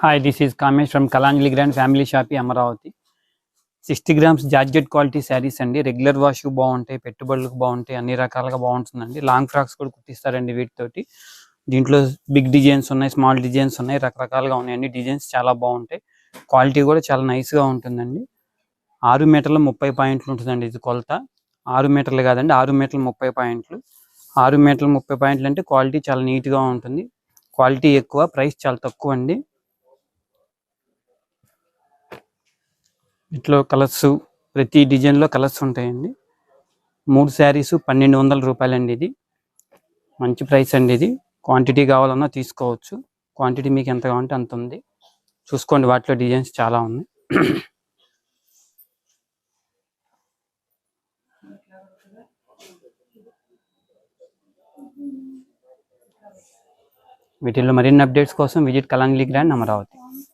Hi, this is Kamesh from Kalanjali Grand Family Shop, Amaravati. 60 grams georgette quality saris అండి. Regular wash బాగుంటాయి, పెట్టుబడులకు బాగుంటాయి, అన్ని రకాలుగా బాగుంటుందండి. లాంగ్ ఫ్రాక్స్ కూడా కుట్టిస్తారండి వీటితోటి. దీంట్లో బిగ్ డిజైన్స్ ఉన్నాయి, స్మాల్ డిజైన్స్ ఉన్నాయి, రకరకాలుగా ఉన్నాయి. అన్ని డిజైన్స్ చాలా బాగుంటాయి. క్వాలిటీ కూడా చాలా నైస్గా ఉంటుందండి. 6 మీటర్ల 30 పాయింట్లు ఉంటుందండి ఇది కొలత. 6 మీటర్లు కాదండి, 6 మీటర్ల 30 పాయింట్లు. 6 మీటర్ల 30 పాయింట్లు అంటే క్వాలిటీ చాలా నీట్గా ఉంటుంది. క్వాలిటీ ఎక్కువ, ప్రైస్ చాలా తక్కువ అండి. ఇట్లా కలర్స్, ప్రతి డిజైన్లో కలర్స్ ఉంటాయండి. 3 శారీస్ 1200 రూపాయలండి. ఇది మంచి ప్రైస్ అండి. ఇది క్వాంటిటీ కావాలన్నా తీసుకోవచ్చు. క్వాంటిటీ మీకు ఎంత కావాలంటే అంత ఉంది. చూసుకోండి, వాటిలో డిజైన్స్ చాలా ఉన్నాయి. వీటిల్లో మరిన్ని అప్డేట్స్ కోసం విజిట్ కలాంజలి గ్రాండ్, అమరావతి.